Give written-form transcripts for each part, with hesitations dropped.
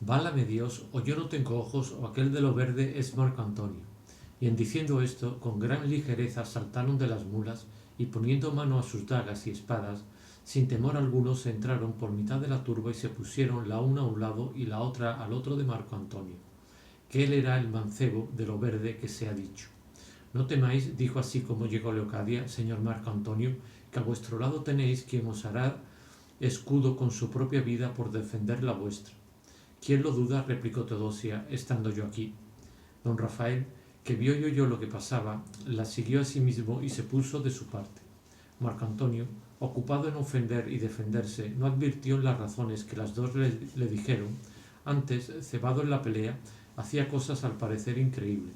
Válame Dios, o yo no tengo ojos, o aquel de lo verde es Marco Antonio. Y en diciendo esto, con gran ligereza saltaron de las mulas, y poniendo mano a sus dagas y espadas, sin temor alguno se entraron por mitad de la turba y se pusieron la una a un lado y la otra al otro de Marco Antonio, que él era el mancebo de lo verde que se ha dicho. No temáis, dijo así como llegó Leocadia, señor Marco Antonio, que a vuestro lado tenéis quien os hará escudo con su propia vida por defender la vuestra. ¿Quién lo duda? Replicó Teodosia, estando yo aquí. Don Rafael, que vio y oyó lo que pasaba, la siguió a sí mismo y se puso de su parte. Marco Antonio, ocupado en ofender y defenderse, no advirtió en las razones que las dos le dijeron. Antes, cebado en la pelea, hacía cosas al parecer increíbles.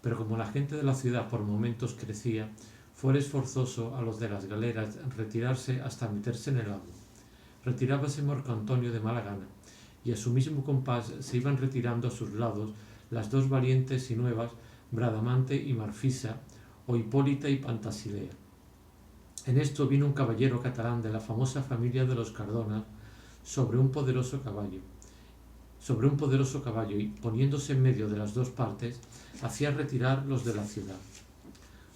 Pero como la gente de la ciudad por momentos crecía, fueres forzoso a los de las galeras retirarse hasta meterse en el agua. Retirábase Marco Antonio de mala gana, y a su mismo compás se iban retirando a sus lados las dos valientes y nuevas, Bradamante y Marfisa, o Hipólita y Pantasilea. En esto vino un caballero catalán de la famosa familia de los Cardona sobre un poderoso caballo, y, poniéndose en medio de las dos partes, hacía retirar los de la ciudad,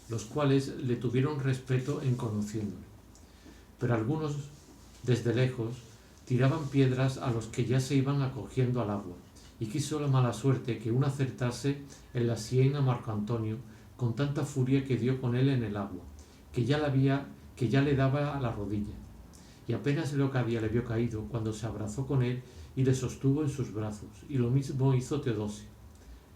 los cuales le tuvieron respeto en conociéndole. Pero algunos, desde lejos, tiraban piedras a los que ya se iban acogiendo al agua, y quiso la mala suerte que uno acertase en la sien a Marco Antonio con tanta furia que dio con él en el agua, que ya le daba a la rodilla. Y apenas Leocadia le vio caído cuando se abrazó con él y le sostuvo en sus brazos, y lo mismo hizo Teodosia.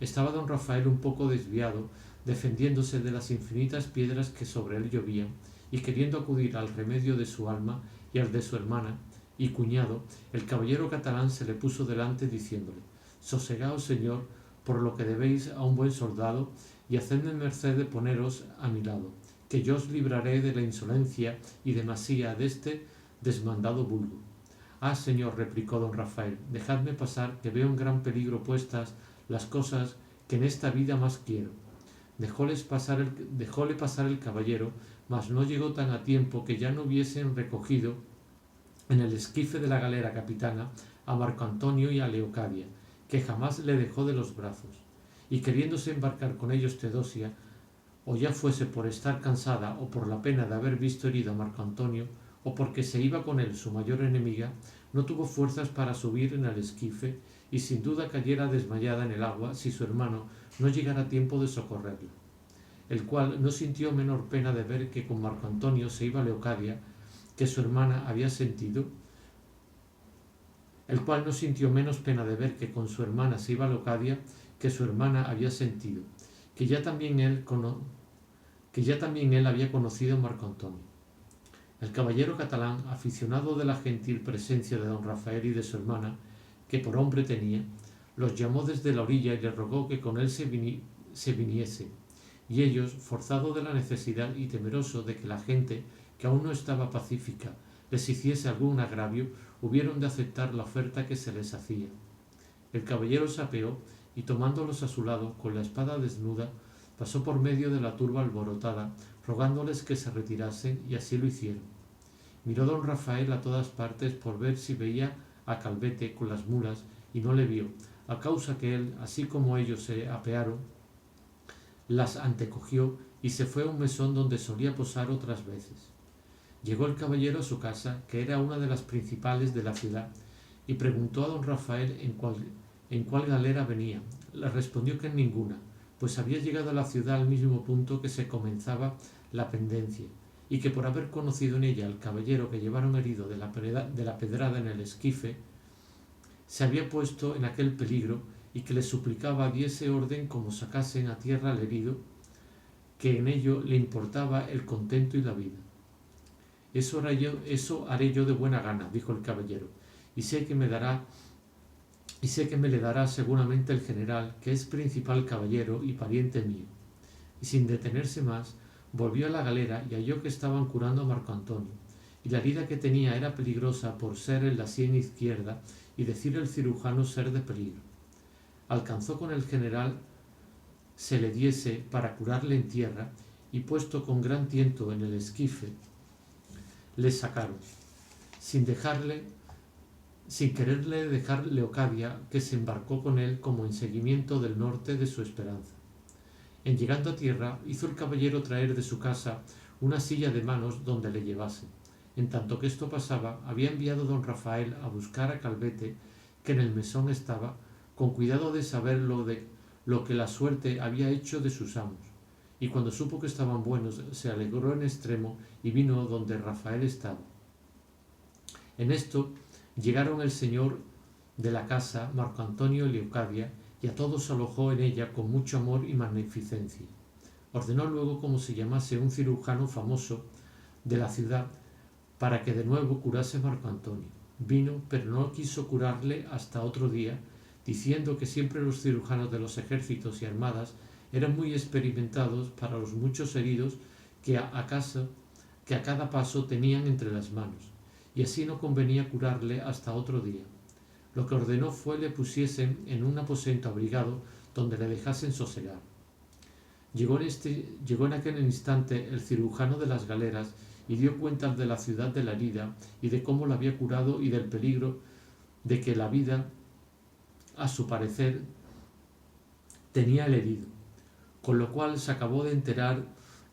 Estaba don Rafael un poco desviado, defendiéndose de las infinitas piedras que sobre él llovían, y queriendo acudir al remedio de su alma y al de su hermana y cuñado, el caballero catalán se le puso delante diciéndole: Sosegaos, señor, por lo que debéis a un buen soldado, y hacedme merced de poneros a mi lado, que yo os libraré de la insolencia y demasía de este desmandado vulgo. Ah, señor, replicó don Rafael, dejadme pasar, que veo en gran peligro puestas las cosas que en esta vida más quiero. Dejóle pasar el caballero, mas no llegó tan a tiempo que ya no hubiesen recogido en el esquife de la galera capitana a Marco Antonio y a Leocadia, que jamás le dejó de los brazos, y queriéndose embarcar con ellos Teodosia, o ya fuese por estar cansada o por la pena de haber visto herido a Marco Antonio, o porque se iba con él su mayor enemiga, no tuvo fuerzas para subir en el esquife y sin duda cayera desmayada en el agua si su hermano no llegara a tiempo de socorrerla, el cual no sintió menor pena de ver que con Marco Antonio se iba Leocadia, que su hermana había sentido, el cual no sintió menos pena de ver que con su hermana se iba Leocadia, que su hermana había sentido, que ya también él había conocido a Marco Antonio. El caballero catalán, aficionado de la gentil presencia de don Rafael y de su hermana, que por hombre tenía, los llamó desde la orilla y le rogó que con él se viniese, y ellos, forzados de la necesidad y temeroso de que la gente, que aún no estaba pacífica, les hiciese algún agravio, hubieron de aceptar la oferta que se les hacía. El caballero se apeó y, tomándolos a su lado, con la espada desnuda, pasó por medio de la turba alborotada, rogándoles que se retirasen, y así lo hicieron. Miró don Rafael a todas partes por ver si veía a Calvete con las mulas, y no le vio, a causa que él, así como ellos se apearon, las antecogió y se fue a un mesón donde solía posar otras veces. Llegó el caballero a su casa, que era una de las principales de la ciudad, y preguntó a don Rafael en cuál galera venía. Le respondió que en ninguna, pues había llegado a la ciudad al mismo punto que se comenzaba la pendencia, y que por haber conocido en ella al caballero que llevaron herido de la pedrada en el esquife, se había puesto en aquel peligro, y que le suplicaba diese orden como sacasen a tierra al herido, que en ello le importaba el contento y la vida. Eso haré yo de buena gana, dijo el caballero, y sé que me le dará seguramente el general, que es principal caballero y pariente mío. Y sin detenerse más, volvió a la galera y halló que estaban curando a Marco Antonio, y la herida que tenía era peligrosa por ser en la sien izquierda y decir el cirujano ser de peligro. Alcanzó con el general se le diese para curarle en tierra, y puesto con gran tiento en el esquife, le sacaron, sin dejarle sin quererle dejar Leocadia, que se embarcó con él como en seguimiento del norte de su esperanza. En llegando a tierra, hizo el caballero traer de su casa una silla de manos donde le llevase. En tanto que esto pasaba, había enviado don Rafael a buscar a Calvete, que en el mesón estaba, con cuidado de saber lo que la suerte había hecho de sus amos. Y cuando supo que estaban buenos, se alegró en extremo y vino donde Rafael estaba. En esto llegaron el señor de la casa, Marco Antonio y Leocadia, y a todos alojó en ella con mucho amor y magnificencia. Ordenó luego como se llamase un cirujano famoso de la ciudad para que de nuevo curase Marco Antonio. Vino, pero no quiso curarle hasta otro día, diciendo que siempre los cirujanos de los ejércitos y armadas eran muy experimentados para los muchos heridos que a cada paso tenían entre las manos, y así no convenía curarle hasta otro día. Lo que ordenó fue le pusiesen en un aposento abrigado donde le dejasen sosegar. Llegó en aquel instante el cirujano de las galeras y dio cuenta de la ciudad de la herida y de cómo la había curado y del peligro de que la vida, a su parecer, tenía el herido, con lo cual se acabó de enterar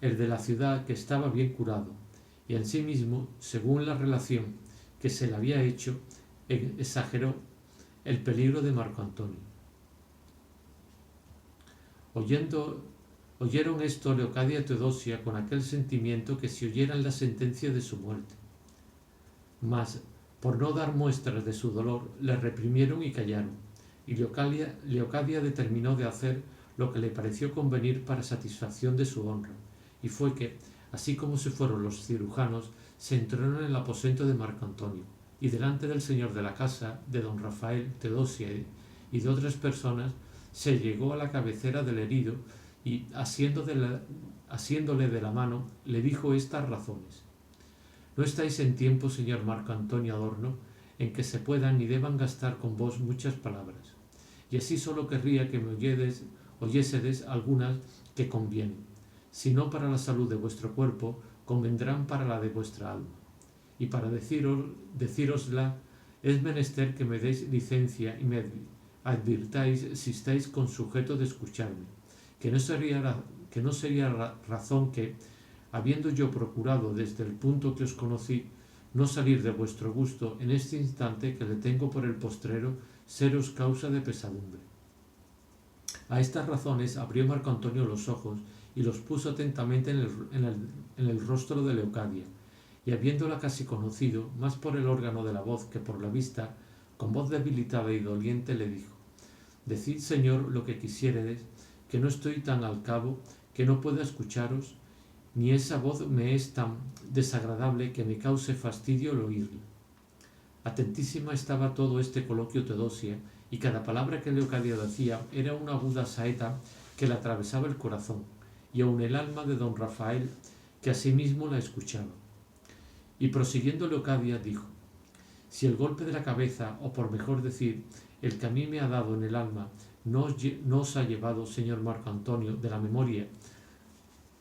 el de la ciudad que estaba bien curado, y en sí mismo, según la relación que se le había hecho, exageró el peligro de Marco Antonio. Oyeron esto Leocadia y Teodosia con aquel sentimiento que si oyeran la sentencia de su muerte. Mas, por no dar muestras de su dolor, le reprimieron y callaron, y Leocadia determinó de hacer lo que le pareció convenir para satisfacción de su honra, y fue que, así como se fueron los cirujanos, se entraron en el aposento de Marco Antonio, y delante del señor de la casa, de don Rafael, Teodosia y de otras personas, se llegó a la cabecera del herido y, asiéndole de la mano, le dijo estas razones. No estáis en tiempo, señor Marco Antonio Adorno, en que se puedan ni deban gastar con vos muchas palabras, y así solo querría que me oyésedes algunas que convienen, si no para la salud de vuestro cuerpo, convendrán para la de vuestra alma. Y para decírosla, es menester que me deis licencia y me advirtáis si estáis con sujeto de escucharme, que no sería razón que, habiendo yo procurado desde el punto que os conocí no salir de vuestro gusto, en este instante que le tengo por el postrero, seros causa de pesadumbre. A estas razones abrió Marco Antonio los ojos y los puso atentamente en el rostro de Leocadia, y habiéndola casi conocido, más por el órgano de la voz que por la vista, con voz debilitada y doliente le dijo: Decid, señor, lo que quisiéredes, que no estoy tan al cabo que no pueda escucharos, ni esa voz me es tan desagradable que me cause fastidio el oírla. Atentísima estaba todo este coloquio Teodosia, y cada palabra que Leocadia decía era una aguda saeta que le atravesaba el corazón, y aun el alma de don Rafael, que asimismo la escuchaba. Y prosiguiendo Leocadia dijo: Si el golpe de la cabeza, o por mejor decir, el que a mí me ha dado en el alma, no os ha llevado, señor Marco Antonio, de la memoria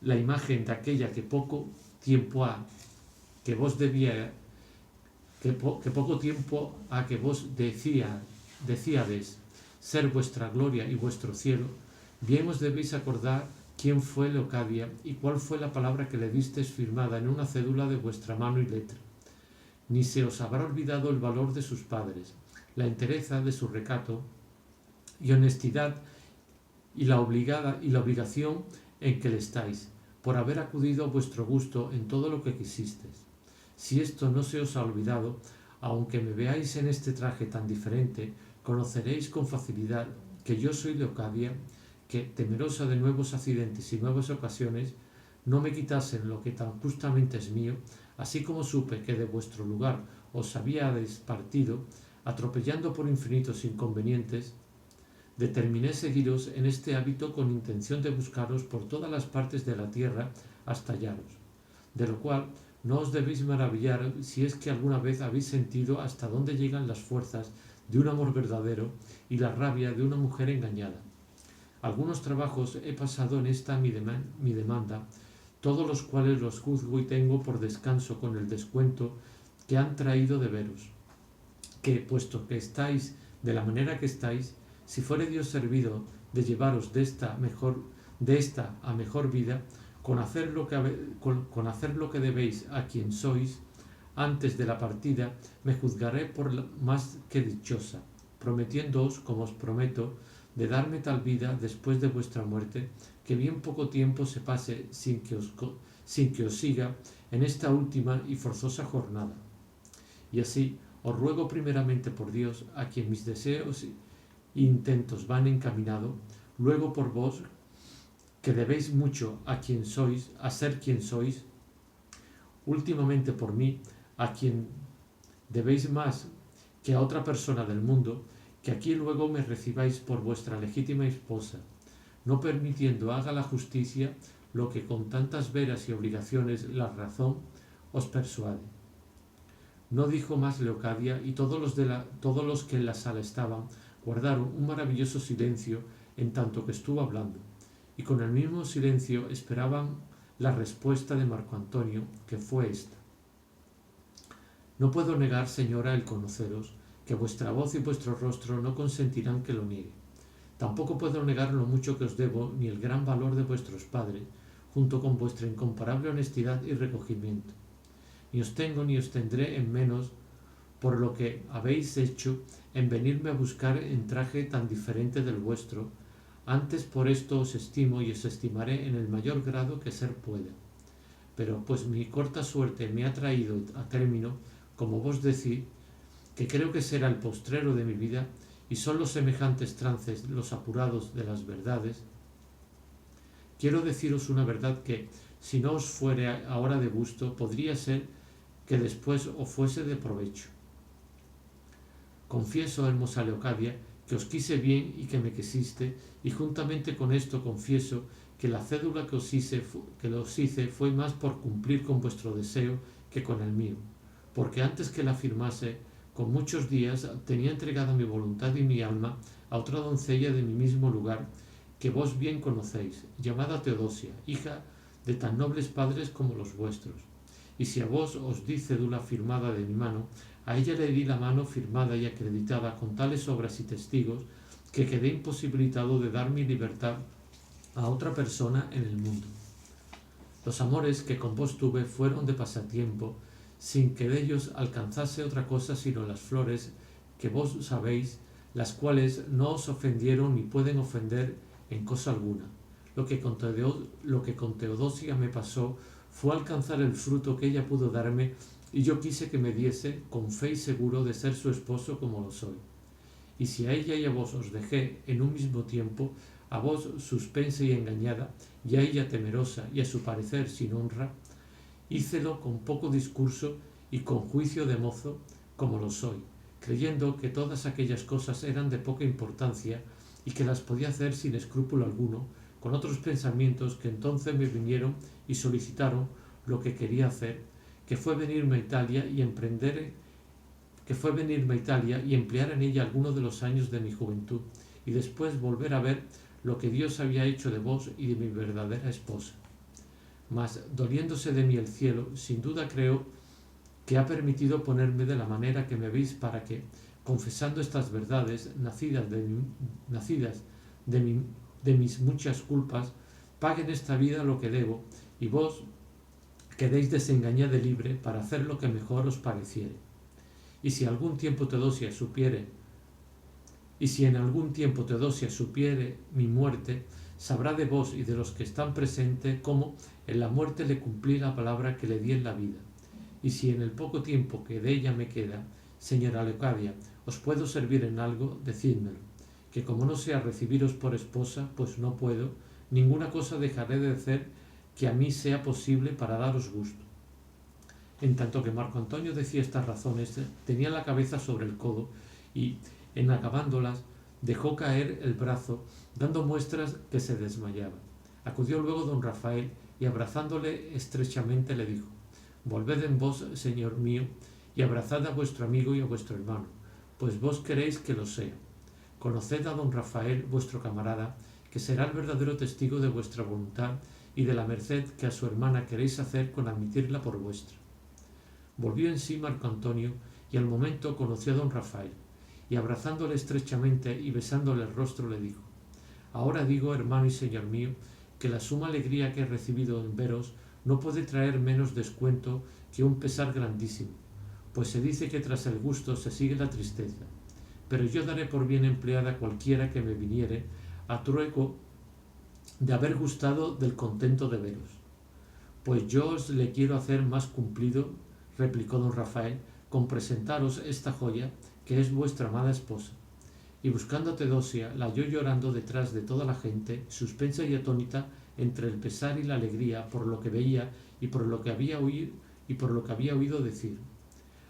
la imagen de aquella que poco tiempo ha que vos decíades ser vuestra gloria y vuestro cielo, bien os debéis acordar quién fue Leocadia y cuál fue la palabra que le disteis firmada en una cédula de vuestra mano y letra. Ni se os habrá olvidado el valor de sus padres, la entereza de su recato y honestidad y la obligación en que le estáis, por haber acudido a vuestro gusto en todo lo que quisistes. Si esto no se os ha olvidado, aunque me veáis en este traje tan diferente, conoceréis con facilidad que yo soy Leocadia, que, temerosa de nuevos accidentes y nuevas ocasiones, no me quitasen lo que tan justamente es mío, así como supe que de vuestro lugar os habíades partido, atropellando por infinitos inconvenientes, determiné seguiros en este hábito con intención de buscaros por todas las partes de la tierra hasta hallaros, de lo cual no os debéis maravillar si es que alguna vez habéis sentido hasta dónde llegan las fuerzas de un amor verdadero y la rabia de una mujer engañada. Algunos trabajos he pasado en esta mi demanda, todos los cuales los juzgo y tengo por descanso con el descuento que han traído de veros. que, puesto que estáis de la manera que estáis, si fuere Dios servido de llevaros de esta a mejor vida, con hacer lo que debéis a quien sois, antes de la partida me juzgaré por más que dichosa, prometiéndoos, como os prometo, de darme tal vida después de vuestra muerte, que bien poco tiempo se pase sin que os siga en esta última y forzosa jornada. Y así os ruego primeramente por Dios, a quien mis deseos e intentos van encaminados, luego por vos, que debéis mucho a ser quien sois, últimamente por mí, a quien debéis más que a otra persona del mundo, que aquí luego me recibáis por vuestra legítima esposa, no permitiendo haga la justicia lo que con tantas veras y obligaciones la razón os persuade. No dijo más Leocadia, y todos los que en la sala estaban guardaron un maravilloso silencio en tanto que estuvo hablando, y con el mismo silencio esperaban la respuesta de Marco Antonio, que fue esta: no puedo negar, señora, el conoceros, que vuestra voz y vuestro rostro no consentirán que lo niegue. Tampoco puedo negar lo mucho que os debo, ni el gran valor de vuestros padres, junto con vuestra incomparable honestidad y recogimiento. Ni os tengo ni os tendré en menos por lo que habéis hecho en venirme a buscar en traje tan diferente del vuestro. Antes por esto os estimo y os estimaré en el mayor grado que ser pueda. Pero pues mi corta suerte me ha traído a término, como vos decís, que creo que será el postrero de mi vida, y son los semejantes trances los apurados de las verdades, quiero deciros una verdad que, si no os fuere ahora de gusto, podría ser que después os fuese de provecho. Confieso, hermosa Leocadia, que os quise bien y que me quisiste, y juntamente con esto confieso que la cédula que os hice fue más por cumplir con vuestro deseo que con el mío, porque antes que la firmase, con muchos días tenía entregada mi voluntad y mi alma a otra doncella de mi mismo lugar, que vos bien conocéis, llamada Teodosia, hija de tan nobles padres como los vuestros. Y si a vos os di cédula firmada de mi mano, a ella le di la mano firmada y acreditada con tales obras y testigos, que quedé imposibilitado de dar mi libertad a otra persona en el mundo. Los amores que con vos tuve fueron de pasatiempo, sin que de ellos alcanzase otra cosa sino las flores que vos sabéis, las cuales no os ofendieron ni pueden ofender en cosa alguna. Lo que con Teodosia me pasó fue alcanzar el fruto que ella pudo darme, y yo quise que me diese, con fe y seguro de ser su esposo como lo soy. Y si a ella y a vos os dejé en un mismo tiempo, a vos suspensa y engañada, y a ella temerosa y a su parecer sin honra, hícelo con poco discurso y con juicio de mozo como lo soy, creyendo que todas aquellas cosas eran de poca importancia y que las podía hacer sin escrúpulo alguno, con otros pensamientos que entonces me vinieron y solicitaron lo que quería hacer, que fue venirme a Italia y emplear en ella algunos de los años de mi juventud, y después volver a ver lo que Dios había hecho de vos y de mi verdadera esposa. Mas, doliéndose de mí el cielo, sin duda creo que ha permitido ponerme de la manera que me veis, para que, confesando estas verdades, nacidas de mis muchas culpas, pague en esta vida lo que debo, y vos quedéis desengañada y libre para hacer lo que mejor os pareciere. Y si en algún tiempo Teodosia supiere mi muerte, sabrá de vos y de los que están presentes cómo en la muerte le cumplí la palabra que le di en la vida. Y si en el poco tiempo que de ella me queda, señora Leocadia, os puedo servir en algo, decídmelo, que como no sea recibiros por esposa, pues no puedo, ninguna cosa dejaré de hacer que a mí sea posible para daros gusto. En tanto que Marco Antonio decía estas razones, tenía la cabeza sobre el codo y, en acabándolas, dejó caer el brazo, dando muestras que se desmayaba. Acudió luego don Rafael y, abrazándole estrechamente, le dijo: volved en vos, señor mío, y abrazad a vuestro amigo y a vuestro hermano, pues vos queréis que lo sea. Conoced a don Rafael, vuestro camarada, que será el verdadero testigo de vuestra voluntad y de la merced que a su hermana queréis hacer con admitirla por vuestra. Volvió en sí Marco Antonio y al momento conoció a don Rafael, y abrazándole estrechamente y besándole el rostro le dijo: ahora digo, hermano y señor mío, que la suma alegría que he recibido en veros no puede traer menos descuento que un pesar grandísimo, pues se dice que tras el gusto se sigue la tristeza, pero yo daré por bien empleada cualquiera que me viniere a trueco de haber gustado del contento de veros. Pues yo os le quiero hacer más cumplido, replicó don Rafael, con presentaros esta joya, que es vuestra amada esposa. Y buscando a Teodosia, la halló llorando detrás de toda la gente, suspensa y atónita entre el pesar y la alegría por lo que veía y por lo que había oído decir.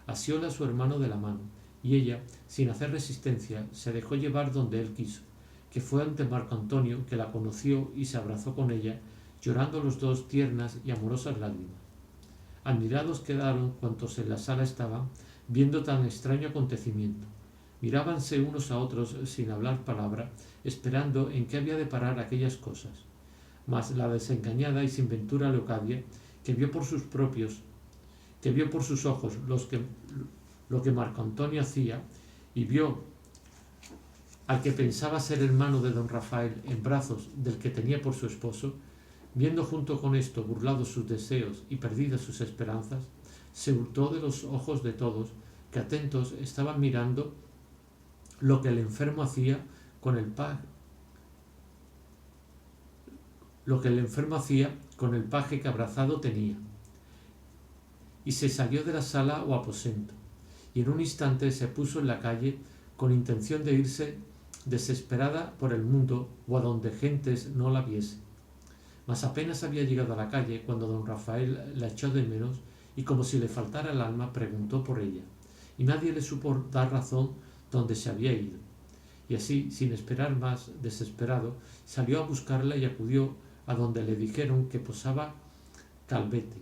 Asióla a su hermano de la mano, y ella, sin hacer resistencia, se dejó llevar donde él quiso, que fue ante Marco Antonio, que la conoció y se abrazó con ella, llorando los dos tiernas y amorosas lágrimas. Admirados quedaron cuantos en la sala estaban, viendo tan extraño acontecimiento. Mirábanse unos a otros sin hablar palabra, esperando en qué había de parar aquellas cosas. Mas la desengañada y sin ventura Leocadia, que vio por sus ojos lo que Marco Antonio hacía, y vio al que pensaba ser hermano de don Rafael en brazos del que tenía por su esposo, viendo junto con esto burlados sus deseos y perdidas sus esperanzas, se hurtó de los ojos de todos, que atentos estaban mirando lo que el enfermo hacía con el paje que abrazado tenía, y se salió de la sala o aposento, y en un instante se puso en la calle con intención de irse desesperada por el mundo o a donde gentes no la viese. Mas apenas había llegado a la calle cuando don Rafael la echó de menos y, como si le faltara el alma, preguntó por ella, y nadie le supo dar razón donde se había ido. Y así, sin esperar más, desesperado, salió a buscarla y acudió a donde le dijeron que posaba Calvete,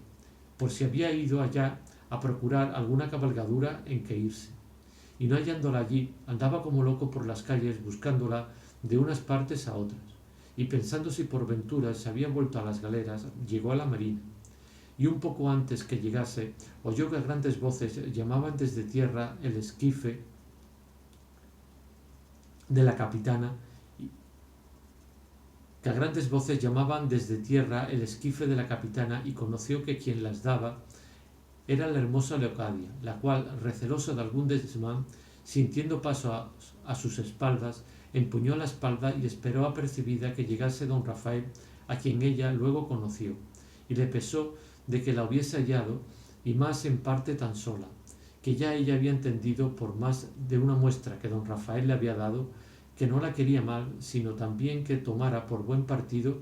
por si había ido allá a procurar alguna cabalgadura en que irse. Y no hallándola allí, andaba como loco por las calles buscándola de unas partes a otras, y pensando si por ventura se había vuelto a las galeras, llegó a la marina. Y un poco antes que llegase, oyó que a grandes voces llamaban desde tierra el esquife de la capitana, y conoció que quien las daba era la hermosa Leocadia, la cual, recelosa de algún desmán, sintiendo paso a sus espaldas, empuñó la espalda y esperó apercibida que llegase don Rafael, a quien ella luego conoció, y le pesó de que la hubiese hallado, y más en parte tan sola, que ya ella había entendido por más de una muestra que don Rafael le había dado, que no la quería mal, sino también que tomara por buen partido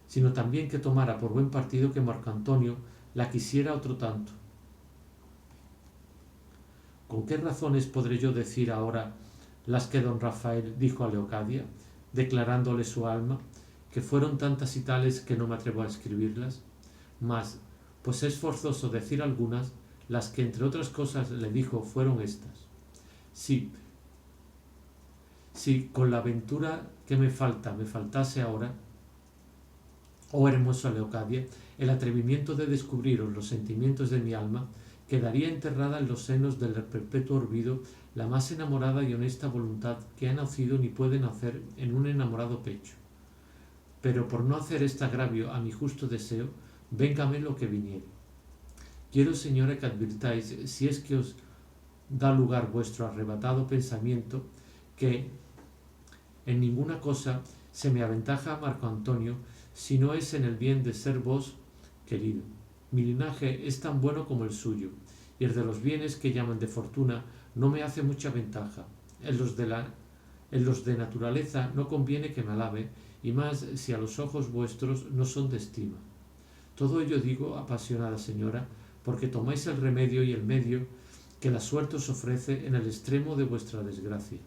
que Marco Antonio la quisiera otro tanto. ¿Con qué razones podré yo decir ahora las que don Rafael dijo a Leocadia, declarándole su alma, que fueron tantas y tales que no me atrevo a escribirlas? Mas, pues es forzoso decir algunas, las que entre otras cosas le dijo fueron estas. Si con la ventura que me faltase ahora, oh hermosa Leocadia, el atrevimiento de descubriros los sentimientos de mi alma, quedaría enterrada en los senos del perpetuo olvido la más enamorada y honesta voluntad que ha nacido ni puede nacer en un enamorado pecho. Pero por no hacer este agravio a mi justo deseo, véngame lo que viniere. Quiero, señora, que advirtáis, si es que os da lugar vuestro arrebatado pensamiento, que en ninguna cosa se me aventaja a Marco Antonio, si no es en el bien de ser vos querido. Mi linaje es tan bueno como el suyo, y el de los bienes que llaman de fortuna no me hace mucha ventaja. En los de naturaleza no conviene que me alabe, y más si a los ojos vuestros no son de estima. Todo ello digo, apasionada señora, porque tomáis el remedio y el medio que la suerte os ofrece en el extremo de vuestra desgracia.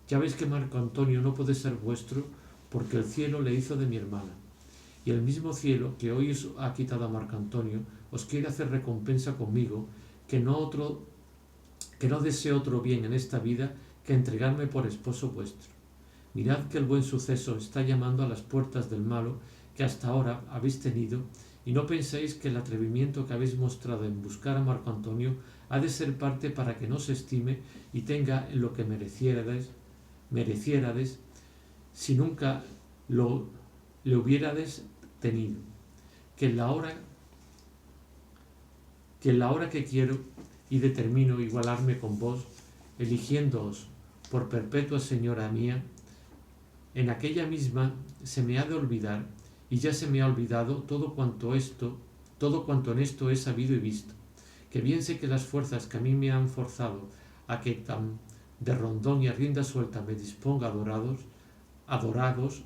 Ya veis que Marco Antonio no puede ser vuestro, porque el cielo le hizo de mi hermana. Y el mismo cielo que hoy os ha quitado a Marco Antonio os quiere hacer recompensa conmigo, que no deseo otro bien en esta vida que entregarme por esposo vuestro. Mirad que el buen suceso está llamando a las puertas del malo que hasta ahora habéis tenido, y no penséis que el atrevimiento que habéis mostrado en buscar a Marco Antonio ha de ser parte para que no se estime y tenga en lo que mereciérades, si nunca le hubiérades tenido, que en la hora que quiero y determino igualarme con vos, eligiéndoos por perpetua señora mía, en aquella misma se me ha de olvidar, y ya se me ha olvidado todo cuanto en esto he sabido y visto, que bien sé que las fuerzas que a mí me han forzado a que tan de rondón y a rienda suelta me disponga a adoraros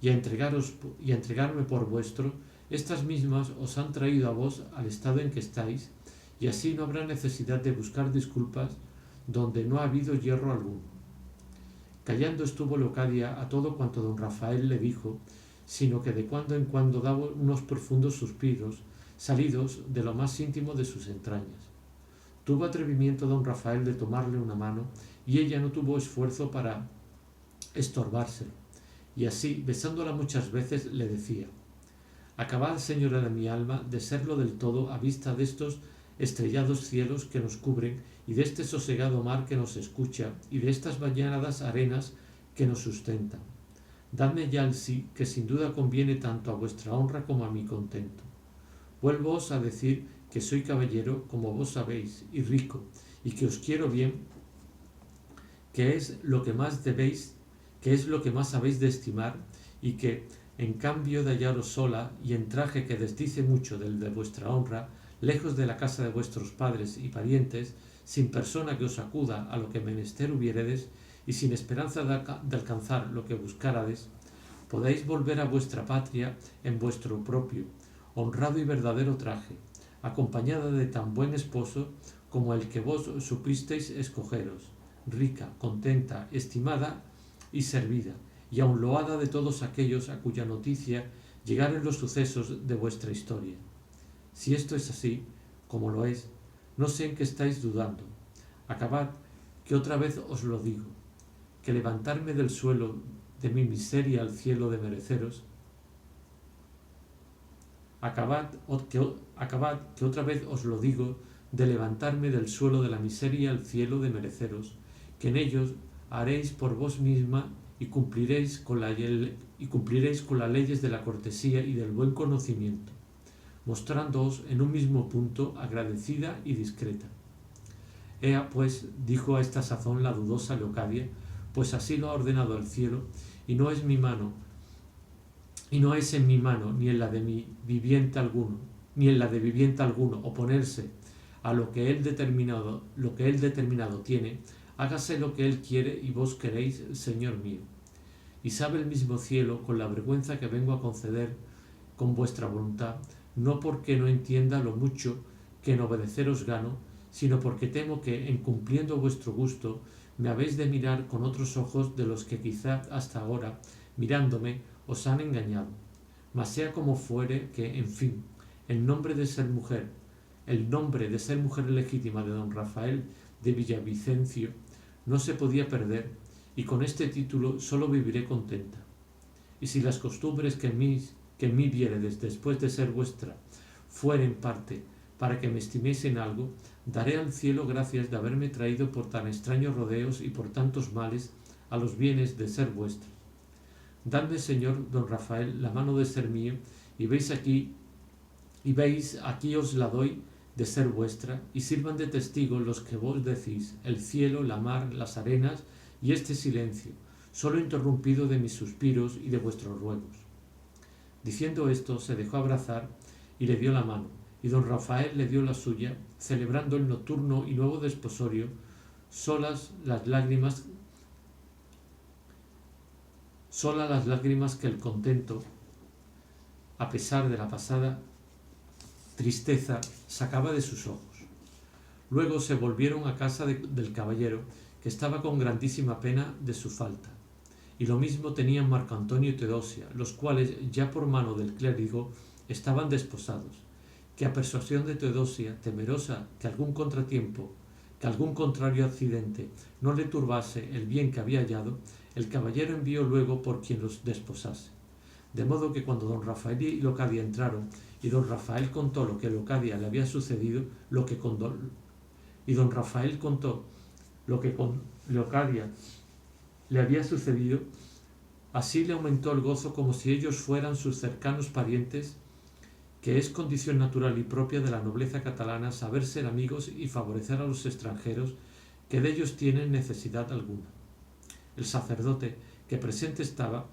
y a entregarme por vuestro, estas mismas os han traído a vos al estado en que estáis, y así no habrá necesidad de buscar disculpas donde no ha habido hierro alguno. Callando estuvo Leocadia a todo cuanto don Rafael le dijo, sino que de cuando en cuando daba unos profundos suspiros, salidos de lo más íntimo de sus entrañas. Tuvo atrevimiento don Rafael de tomarle una mano, y ella no tuvo esfuerzo para estorbárselo, y así, besándola muchas veces, le decía: acabad, señora de mi alma, de serlo del todo a vista de estos estrellados cielos que nos cubren, y de este sosegado mar que nos escucha, y de estas bañadas arenas que nos sustentan. Dadme ya el sí, que sin duda conviene tanto a vuestra honra como a mi contento. Vuelvoos a decir que soy caballero, como vos sabéis, y rico, y que os quiero bien, que es lo que más habéis de estimar, y que, en cambio de hallaros sola y en traje que desdice mucho del de vuestra honra, lejos de la casa de vuestros padres y parientes, sin persona que os acuda a lo que menester hubiéredes, y sin esperanza de alcanzar lo que buscárades, podáis volver a vuestra patria en vuestro propio, honrado y verdadero traje, acompañada de tan buen esposo como el que vos supisteis escogeros, rica, contenta, estimada y servida, y aun loada de todos aquellos a cuya noticia llegaren los sucesos de vuestra historia. Si esto es así, como lo es, no sé en qué estáis dudando. Acabad, que otra vez os lo digo, que levantarme del suelo de mi miseria al cielo de mereceros, acabad, que otra vez os lo digo, de levantarme del suelo de la miseria al cielo de mereceros, que en ellos haréis por vos misma y cumpliréis con las leyes de la cortesía y del buen conocimiento, mostrándoos en un mismo punto agradecida y discreta. Ea pues, dijo a esta sazón la dudosa Leocadia, pues así lo ha ordenado el cielo, y no es en mi mano, ni en la de mi viviente alguno, oponerse a lo que él determinado tiene. Hágase lo que él quiere y vos queréis, señor mío. Y sabe el mismo cielo, con la vergüenza que vengo a conceder con vuestra voluntad, no porque no entienda lo mucho que en obedeceros gano, sino porque temo que, en cumpliendo vuestro gusto, me habéis de mirar con otros ojos de los que quizá hasta ahora, mirándome, os han engañado. Mas sea como fuere, que, en fin, el nombre de ser mujer legítima de don Rafael de Villavicencio, no se podía perder, y con este título solo viviré contenta. Y si las costumbres que en mí viéredes después de ser vuestra fueren parte para que me estiméis en algo, daré al cielo gracias de haberme traído por tan extraños rodeos y por tantos males a los bienes de ser vuestros. Dadme, señor don Rafael, la mano de ser mío, y veis aquí os la doy de ser vuestra, y sirvan de testigo los que vos decís, el cielo, la mar, las arenas y este silencio, solo interrumpido de mis suspiros y de vuestros ruegos. Diciendo esto, se dejó abrazar y le dio la mano, y don Rafael le dio la suya, celebrando el nocturno y nuevo desposorio, solas las lágrimas que el contento, a pesar de la pasada tristeza, sacaba de sus ojos. Luego se volvieron a casa del caballero, que estaba con grandísima pena de su falta, y lo mismo tenían Marco Antonio y Teodosia, los cuales ya por mano del clérigo estaban desposados, que a persuasión de Teodosia, temerosa que algún contrario accidente no le turbase el bien que había hallado, el caballero envió luego por quien los desposase. De modo que cuando don Rafael y Leocadia entraron y don Rafael contó lo que a Leocadia le había sucedido, y don Rafael contó lo que con Leocadia le había sucedido, así le aumentó el gozo como si ellos fueran sus cercanos parientes, que es condición natural y propia de la nobleza catalana saber ser amigos y favorecer a los extranjeros que de ellos tienen necesidad alguna. El sacerdote, que presente estaba,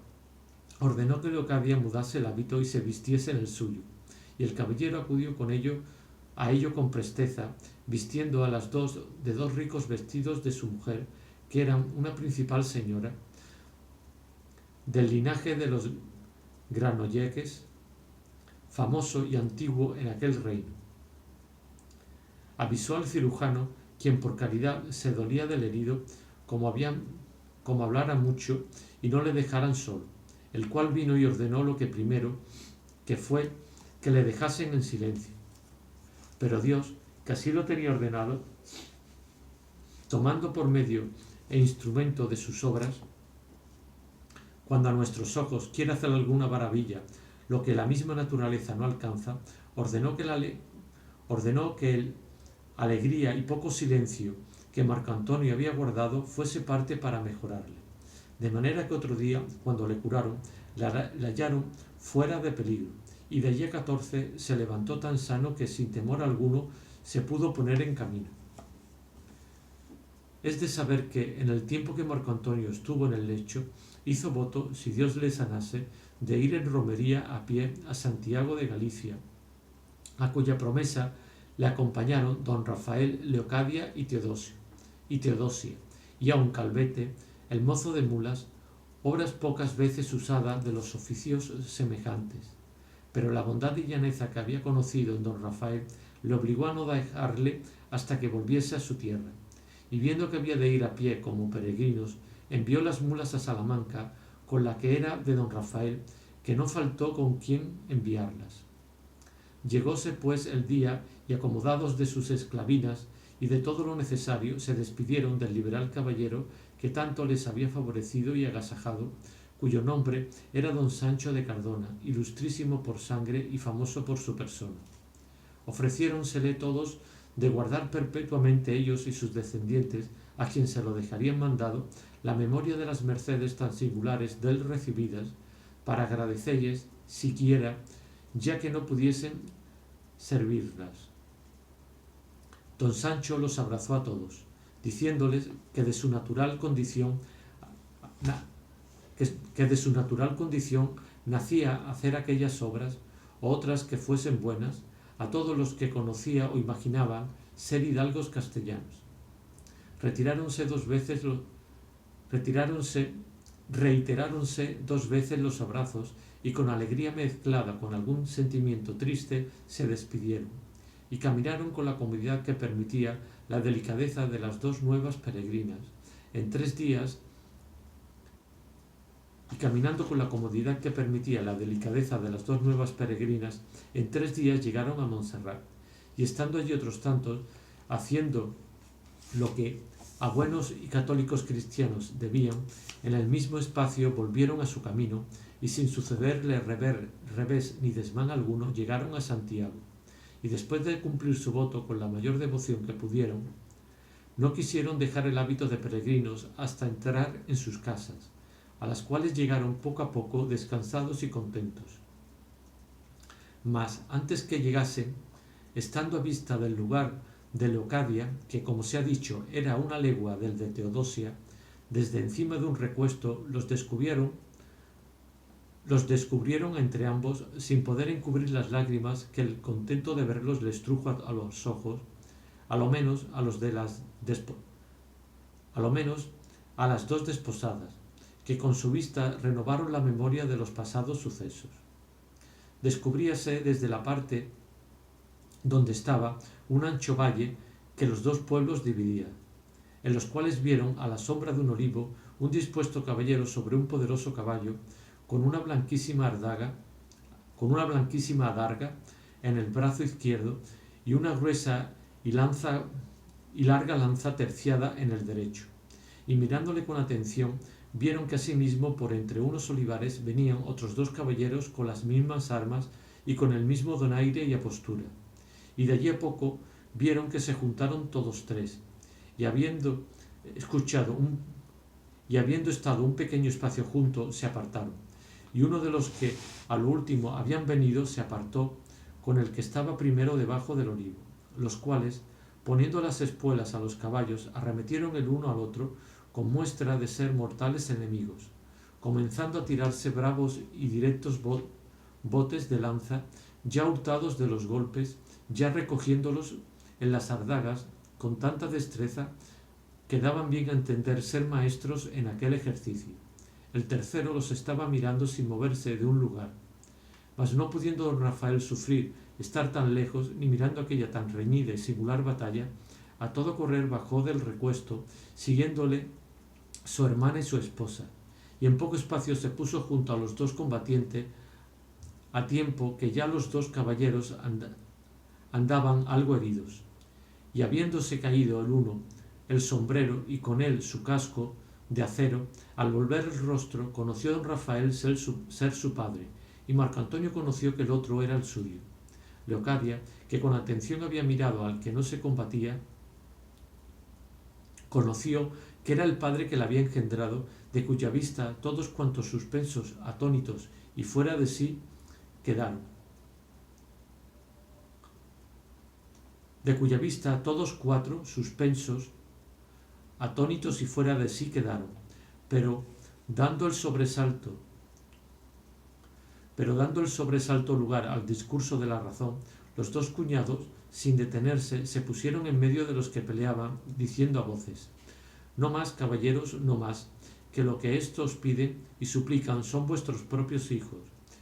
ordenó que Leocadia mudase el hábito y se vistiese en el suyo, y el caballero acudió a ello con presteza, vistiendo a las dos de dos ricos vestidos de su mujer, que eran una principal señora del linaje de los Granolleques, famoso y antiguo en aquel reino. Avisó al cirujano, quien por caridad se dolía del herido, como hablara mucho y no le dejaran solo, el cual vino y ordenó lo que primero, que fue que le dejasen en silencio. Pero Dios, que así lo tenía ordenado, tomando por medio e instrumento de sus obras, cuando a nuestros ojos quiere hacer alguna maravilla, lo que la misma naturaleza no alcanza, ordenó que el alegría y poco silencio que Marco Antonio había guardado fuese parte para mejorarle. De manera que otro día, cuando le curaron, le hallaron fuera de peligro, y de allí a 14 se levantó tan sano que sin temor alguno se pudo poner en camino. Es de saber que en el tiempo que Marco Antonio estuvo en el lecho, hizo voto, si Dios le sanase, de ir en romería a pie a Santiago de Galicia, a cuya promesa le acompañaron don Rafael, Leocadia y Teodosia, y aun Calvete, el mozo de mulas, obras pocas veces usada de los oficios semejantes. Pero la bondad y llaneza que había conocido en don Rafael le obligó a no dejarle hasta que volviese a su tierra, y viendo que había de ir a pie como peregrinos, envió las mulas a Salamanca con la que era de don Rafael, que no faltó con quien enviarlas. Llegóse pues el día, y acomodados de sus esclavinas y de todo lo necesario, se despidieron del liberal caballero que tanto les había favorecido y agasajado, cuyo nombre era don Sancho de Cardona, ilustrísimo por sangre y famoso por su persona. Ofreciéronsele todos de guardar perpetuamente ellos y sus descendientes, a quien se lo dejarían mandado, la memoria de las mercedes tan singulares de él recibidas, para agradecelles siquiera, ya que no pudiesen servirlas. Don Sancho los abrazó a todos, diciéndoles que de su natural condición nacía hacer aquellas obras, o otras que fuesen buenas, a todos los que conocía o imaginaban ser hidalgos castellanos. Reiteráronse 2 veces los abrazos, y con alegría mezclada con algún sentimiento triste se despidieron, y caminaron con la comodidad que permitía la delicadeza de las 2 nuevas peregrinas. En 3 días, llegaron a Montserrat, y estando allí otros tantos, haciendo lo que a buenos y católicos cristianos debían, en el mismo espacio volvieron a su camino, y sin sucederle revés ni desmán alguno, llegaron a Santiago, y después de cumplir su voto con la mayor devoción que pudieron, no quisieron dejar el hábito de peregrinos hasta entrar en sus casas, a las cuales llegaron poco a poco descansados y contentos. Mas antes que llegasen, estando a vista del lugar de Leocadia, que como se ha dicho era una legua del de Teodosia, desde encima de un recuesto los descubrieron entre ambos, sin poder encubrir las lágrimas que el contento de verlos les trujo a los ojos, a lo menos a las 2 desposadas, que con su vista renovaron la memoria de los pasados sucesos. Descubríase desde la parte donde estaba un ancho valle que los 2 pueblos dividía, en los cuales vieron a la sombra de un olivo un dispuesto caballero sobre un poderoso caballo, con una blanquísima adarga en el brazo izquierdo y una gruesa y larga lanza terciada en el derecho, y mirándole con atención vieron que asimismo por entre unos olivares venían otros 2 caballeros con las mismas armas y con el mismo donaire y apostura. Y de allí a poco vieron que se juntaron todos tres, y habiendo estado un pequeño espacio juntos, se apartaron. Y uno de los que a lo último habían venido se apartó con el que estaba primero debajo del olivo, los cuales, poniendo las espuelas a los caballos, arremetieron el uno al otro con muestra de ser mortales enemigos, comenzando a tirarse bravos y directos botes de lanza, ya hurtados de los golpes, ya recogiéndolos en las ardagas con tanta destreza que daban bien a entender ser maestros en aquel ejercicio. El tercero los estaba mirando sin moverse de un lugar, mas no pudiendo don Rafael sufrir estar tan lejos, ni mirando aquella tan reñida y singular batalla, a todo correr bajó del recuesto, siguiéndole su hermana y su esposa, y en poco espacio se puso junto a los dos combatientes, a tiempo que ya los dos caballeros andaban algo heridos, y habiéndose caído el uno el sombrero y con él su casco de acero, al volver el rostro conoció don Rafael ser su padre, y Marco Antonio conoció que el otro era el suyo. Leocadia, que con atención había mirado al que no se combatía, conoció que era el padre que la había engendrado, de cuya vista todos cuantos suspensos, atónitos y fuera de sí quedaron. De cuya vista todos cuatro, suspensos, atónitos y fuera de sí quedaron, pero dando el sobresalto lugar al discurso de la razón, los dos cuñados, sin detenerse, se pusieron en medio de los que peleaban, diciendo a voces: «No más, caballeros, no más, que lo que éstos piden y suplican son vuestros propios hijos.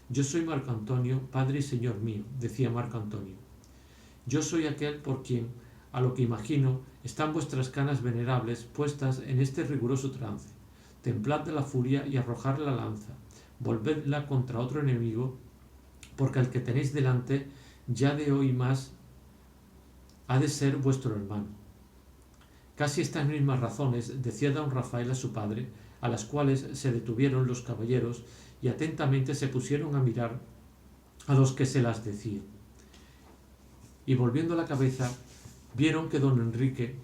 Yo soy Marco Antonio, padre y señor mío», decía Marco Antonio. «Yo soy aquel por quien, a lo que imagino, están vuestras canas venerables puestas en este riguroso trance. Templad de la furia y arrojad la lanza, volvedla contra otro enemigo, porque el que tenéis delante ya de hoy más ha de ser vuestro hermano». Casi estas mismas razones decía don Rafael a su padre, a las cuales se detuvieron los caballeros y atentamente se pusieron a mirar a los que se las decía. Y volviendo la cabeza, vieron que don Enrique,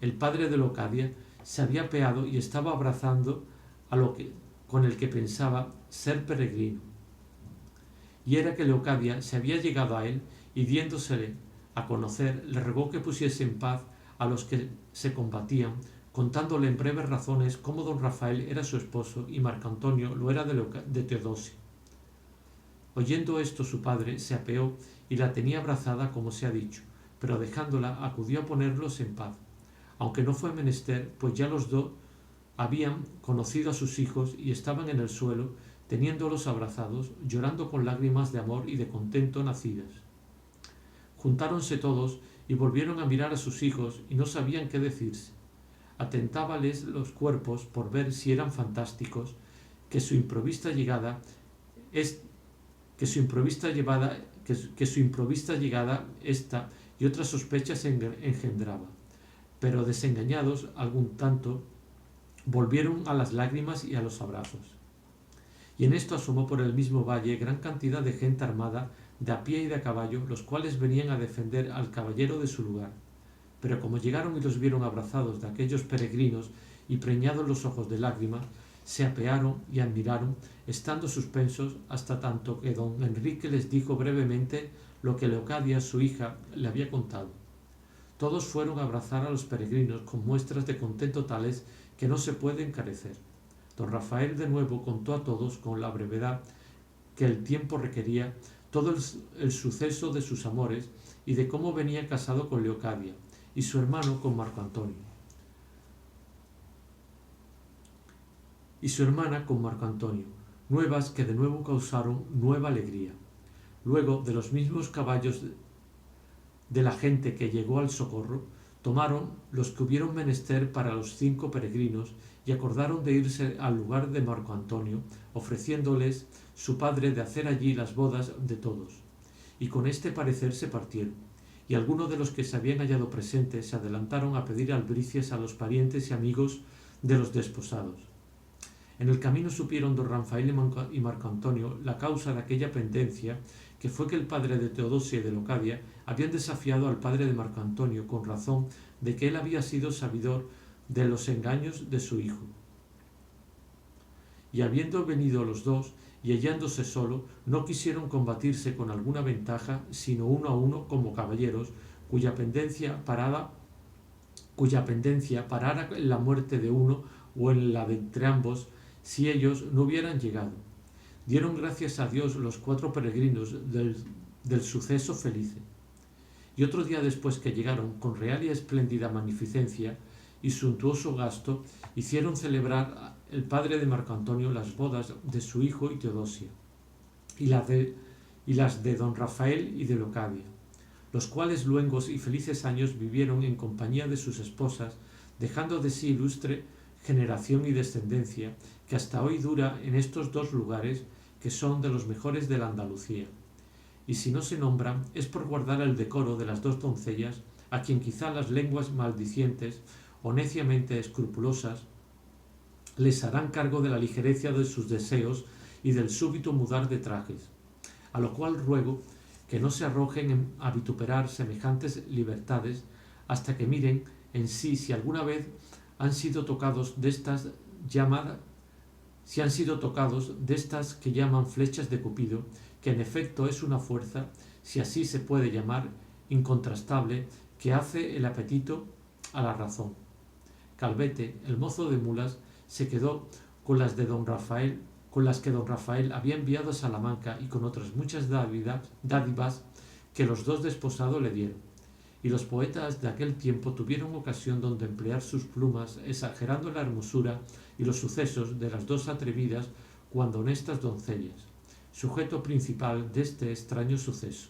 el padre de Leocadia, se había apeado y estaba abrazando con el que pensaba ser peregrino. Y era que Leocadia se había llegado a él y diéndosele a conocer, le rogó que pusiese en paz a los que se combatían, contándole en breves razones cómo don Rafael era su esposo y Marco Antonio lo era de Teodosia. Oyendo esto su padre se apeó y la tenía abrazada como se ha dicho, pero dejándola acudió a ponerlos en paz, aunque no fue menester, pues ya los dos habían conocido a sus hijos y estaban en el suelo, teniéndolos abrazados, llorando con lágrimas de amor y de contento nacidas. Juntáronse todos y volvieron a mirar a sus hijos y no sabían qué decirse. Atentábales los cuerpos por ver si eran fantásticos, que su improvista llegada esta y otras sospechas engendraba, pero desengañados algún tanto, volvieron a las lágrimas y a los abrazos. Y en esto asomó por el mismo valle gran cantidad de gente armada, de a pie y de a caballo, los cuales venían a defender al caballero de su lugar. Pero como llegaron y los vieron abrazados de aquellos peregrinos y preñados los ojos de lágrimas, se apearon y admiraron, estando suspensos, hasta tanto que don Enrique les dijo brevemente lo que Leocadia, su hija, le había contado. Todos fueron a abrazar a los peregrinos con muestras de contento tales que no se puede encarecer. Don Rafael de nuevo contó a todos, con la brevedad que el tiempo requería, todo el suceso de sus amores y de cómo venía casado con Leocadia y su hermano con Marco Antonio. Y su hermana con Marco Antonio, nuevas que de nuevo causaron nueva alegría. Luego, de los mismos caballos de la gente que llegó al socorro, tomaron los que hubieron menester para los 5 peregrinos y acordaron de irse al lugar de Marco Antonio, ofreciéndoles su padre de hacer allí las bodas de todos. Y con este parecer se partieron, y algunos de los que se habían hallado presentes se adelantaron a pedir albricias a los parientes y amigos de los desposados. En el camino supieron don Rafael y Marco Antonio la causa de aquella pendencia que fue que el padre de Teodosia y de Leocadia habían desafiado al padre de Marco Antonio con razón de que él había sido sabidor de los engaños de su hijo. Y habiendo venido los dos y hallándose solo, no quisieron combatirse con alguna ventaja, sino uno a uno como caballeros, cuya pendencia parara en la muerte de uno o en la de entre ambos, si ellos no hubieran llegado. Dieron gracias a Dios los 4 peregrinos del suceso felice. Y otro día después que llegaron, con real y espléndida magnificencia y suntuoso gasto, hicieron celebrar el padre de Marco Antonio las bodas de su hijo y Teodosia, y las de don Rafael y de Leocadia, los cuales luengos y felices años vivieron en compañía de sus esposas, dejando de sí ilustre generación y descendencia, que hasta hoy dura en estos 2 lugares, que son de los mejores de la Andalucía. Y si no se nombran, es por guardar el decoro de las 2 doncellas, a quien quizá las lenguas maldicientes o neciamente escrupulosas les harán cargo de la ligereza de sus deseos y del súbito mudar de trajes, a lo cual ruego que no se arrojen a vituperar semejantes libertades hasta que miren en sí si alguna vez han sido tocados de estas que llaman flechas de Cupido, que en efecto es una fuerza, si así se puede llamar, incontrastable, que hace el apetito a la razón. Calvete, el mozo de mulas, se quedó con las que don Rafael había enviado a Salamanca y con otras muchas dádivas que los 2 desposados le dieron. Y los poetas de aquel tiempo tuvieron ocasión donde emplear sus plumas, exagerando la hermosura y los sucesos de las 2 atrevidas cuando honestas doncellas, sujeto principal de este extraño suceso.